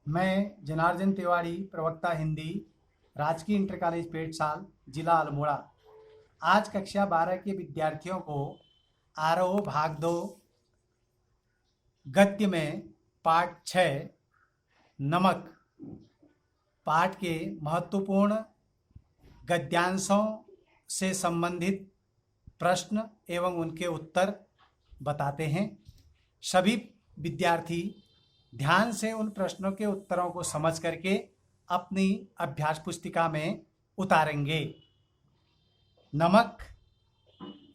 मैं जनार्दन तिवारी, प्रवक्ता हिंदी, राजकीय इंटर कॉलेज पेटसाल, जिला अल्मोड़ा। आज कक्षा 12 के विद्यार्थियों को आरोह भाग 2 गद्य में पाठ 6 नमक पाठ के महत्वपूर्ण गद्यांशों से संबंधित प्रश्न एवं उनके उत्तर बताते हैं। सभी विद्यार्थी ध्यान से उन प्रश्नों के उत्तरों को समझ करके अपनी अभ्यास पुस्तिका में उतारेंगे। नमक,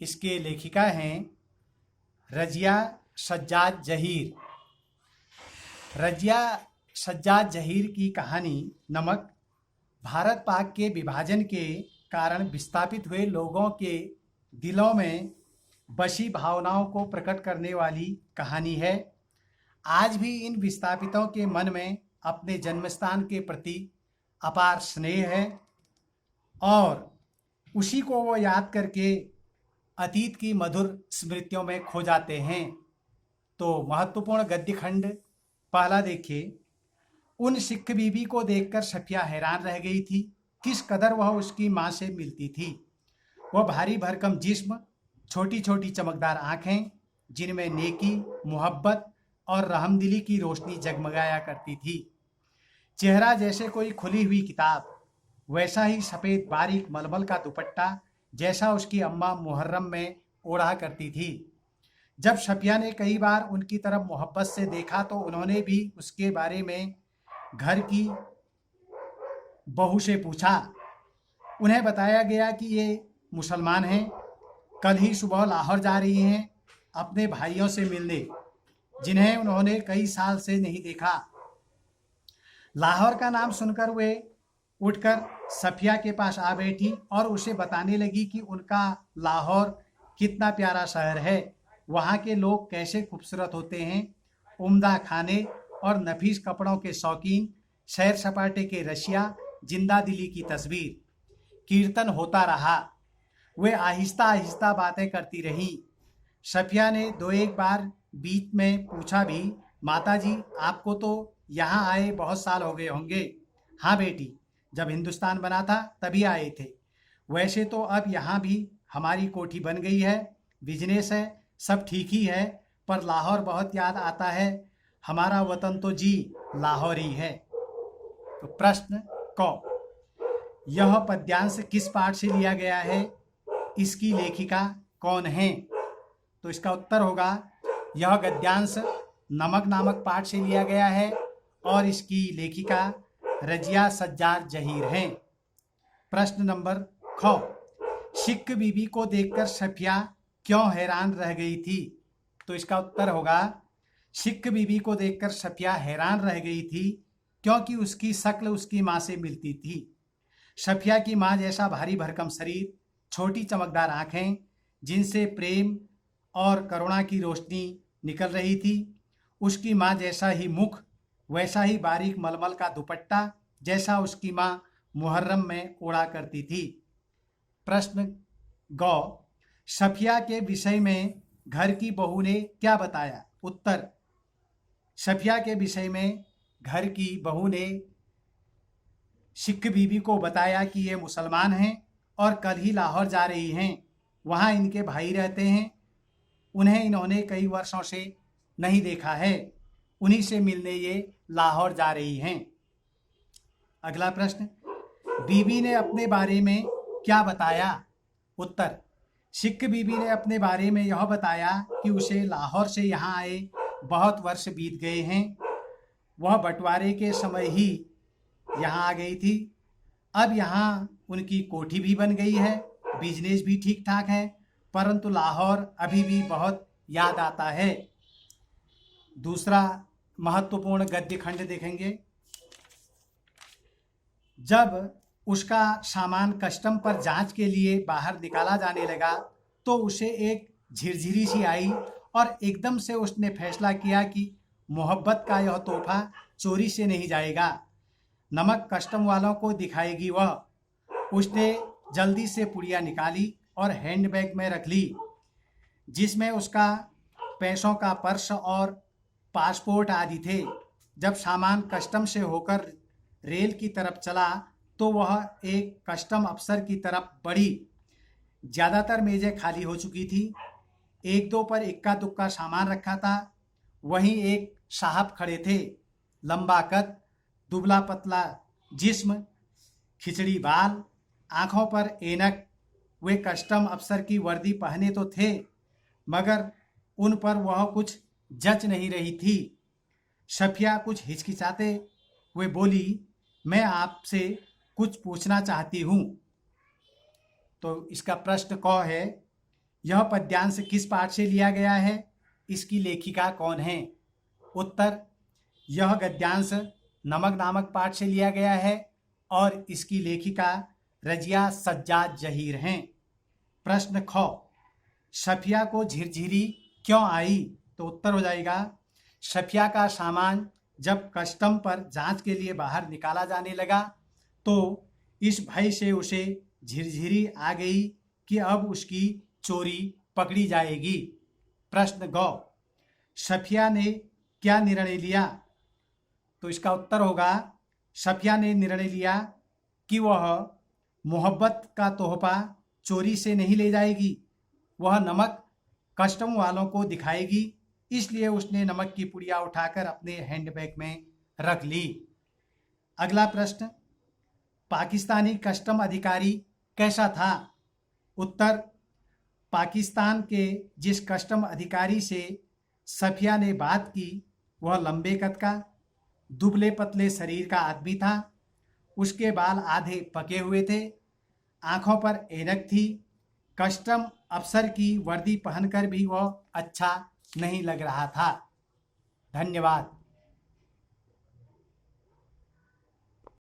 इसके लेखिका हैं रजिया सज्जाद जहीर। रजिया सज्जाद जहीर की कहानी नमक भारत पाक के विभाजन के कारण विस्थापित हुए लोगों के दिलों में बसी भावनाओं को प्रकट करने वाली कहानी है। आज भी इन विस्थापितों के मन में अपने जन्मस्थान के प्रति अपार स्नेह है और उसी को वो याद करके अतीत की मधुर स्मृतियों में खो जाते हैं। तो महत्वपूर्ण गद्य खंड पहला देखिए। उन सिख बीबी को देखकर सफिया हैरान रह गई थी, किस कदर वह उसकी माँ से मिलती थी। वह भारी भरकम जिस्म, छोटी छोटी चमकदार आँखें जिनमें नेकी, मोहब्बत और रहमदिली की रोशनी जगमगाया करती थी। चेहरा जैसे कोई खुली हुई किताब, वैसा ही सफ़ेद बारीक मलमल का दुपट्टा जैसा उसकी अम्मा मुहर्रम में ओढ़ा करती थी। जब सफिया ने कई बार उनकी तरफ मोहब्बत से देखा तो उन्होंने भी उसके बारे में घर की बहू से पूछा। उन्हें बताया गया कि ये मुसलमान हैं, कल ही सुबह लाहौर जा रही हैं अपने भाइयों से मिलने, जिन्हें उन्होंने कई साल से नहीं देखा। लाहौर का नाम सुनकर वे उठकर सफिया के पास आ बैठी और उसे बताने लगी कि उनका लाहौर कितना प्यारा शहर है, वहाँ के लोग कैसे खूबसूरत होते हैं, उम्दा खाने और नफीस कपड़ों के शौकीन, सैर सपाटे के रशिया, जिंदा दिली की तस्वीर। कीर्तन होता रहा। वे आहिस्ता आहिस्ता बातें करती रहीं। सफिया ने दो एक बार बीच में पूछा भी, माताजी आपको तो यहाँ आए बहुत साल हो गए होंगे। हाँ बेटी, जब हिंदुस्तान बना था तभी आए थे। वैसे तो अब यहाँ भी हमारी कोठी बन गई है, बिजनेस है, सब ठीक ही है, पर लाहौर बहुत याद आता है। हमारा वतन तो जी लाहौर ही है। तो प्रश्न क, यह पद्यांश किस पाठ से लिया गया है, इसकी लेखिका कौन है? तो इसका उत्तर होगा, यह गद्यांश नमक नामक पाठ से लिया गया है और इसकी लेखिका रजिया सज्जाद जहीर हैं। प्रश्न नंबर ख, सिख बीबी को देखकर सफिया क्यों हैरान रह गई थी? तो इसका उत्तर होगा, सिख बीबी को देखकर सफिया हैरान रह गई थी क्योंकि उसकी शक्ल उसकी माँ से मिलती थी। सफिया की माँ जैसा भारी भरकम शरीर, छोटी चमकदार आँखें जिनसे प्रेम और करुणा की रोशनी निकल रही थी, उसकी माँ जैसा ही मुख, वैसा ही बारीक मलमल का दुपट्टा जैसा उसकी माँ मुहर्रम में ओढ़ा करती थी। प्रश्न ग, सफिया के विषय में घर की बहू ने क्या बताया? उत्तर, सफिया के विषय में घर की बहू ने सिख बीबी को बताया कि ये मुसलमान हैं और कल ही लाहौर जा रही हैं, वहाँ इनके भाई रहते हैं, उन्हें इन्होंने कई वर्षों से नहीं देखा है, उन्हीं से मिलने ये लाहौर जा रही हैं। अगला प्रश्न, बीबी ने अपने बारे में क्या बताया? उत्तर, सिख बीबी ने अपने बारे में यह बताया कि उसे लाहौर से यहाँ आए बहुत वर्ष बीत गए हैं। वह बंटवारे के समय ही यहाँ आ गई थी। अब यहाँ उनकी कोठी भी बन गई है, बिजनेस भी ठीक ठाक है, परंतु लाहौर अभी भी बहुत याद आता है। दूसरा महत्वपूर्ण गद्य खंड देखेंगे। जब उसका सामान कस्टम पर जांच के लिए बाहर निकाला जाने लगा तो उसे एक झिरझिरी सी आई और एकदम से उसने फैसला किया कि मोहब्बत का यह तोहफा चोरी से नहीं जाएगा, नमक कस्टम वालों को दिखाएगी वह। उसने जल्दी से पुड़िया निकाली और हैंडबैग में रख ली, जिसमें उसका पैसों का पर्स और पासपोर्ट आदि थे। जब सामान कस्टम से होकर रेल की तरफ चला तो वह एक कस्टम अफसर की तरफ बढ़ी। ज़्यादातर मेज़ें खाली हो चुकी थी। एक दो पर इक्का दुक्का सामान रखा था। वहीं एक साहब खड़े थे, लंबा कद, दुबला पतला जिस्म, खिचड़ी बाल, आंखों पर ऐनक। वे कस्टम अफसर की वर्दी पहने तो थे, मगर उन पर वह कुछ जच नहीं रही थी। सफिया कुछ हिचकिचाते हुए बोली, मैं आपसे कुछ पूछना चाहती हूँ। तो इसका प्रश्न क है, यह पद्यांश किस पाठ से लिया गया है? इसकी लेखिका कौन है? उत्तर, यह गद्यांश नमक नामक पाठ से लिया गया है और इसकी लेखिका रजिया सज्जाद जहीर हैं। प्रश्न ख, सफिया को झिरझिरी क्यों आई? तो उत्तर हो जाएगा, सफिया का सामान जब कस्टम पर जांच के लिए बाहर निकाला जाने लगा तो इस भय से उसे झिरझिरी आ गई कि अब उसकी चोरी पकड़ी जाएगी। प्रश्न ग, सफिया ने क्या निर्णय लिया? तो इसका उत्तर होगा, सफिया ने निर्णय लिया कि वह मोहब्बत का तोहफा चोरी से नहीं ले जाएगी, वह नमक कस्टम वालों को दिखाएगी। इसलिए उसने नमक की पुड़िया उठाकर अपने हैंडबैग में रख ली। अगला प्रश्न, पाकिस्तानी कस्टम अधिकारी कैसा था? उत्तर, पाकिस्तान के जिस कस्टम अधिकारी से सफिया ने बात की वह लंबे कद का, दुबले पतले शरीर का आदमी था। उसके बाल आधे पके हुए थे, आंखों पर ऐनक थी। कस्टम अफसर की वर्दी पहनकर भी वह अच्छा नहीं लग रहा था। धन्यवाद।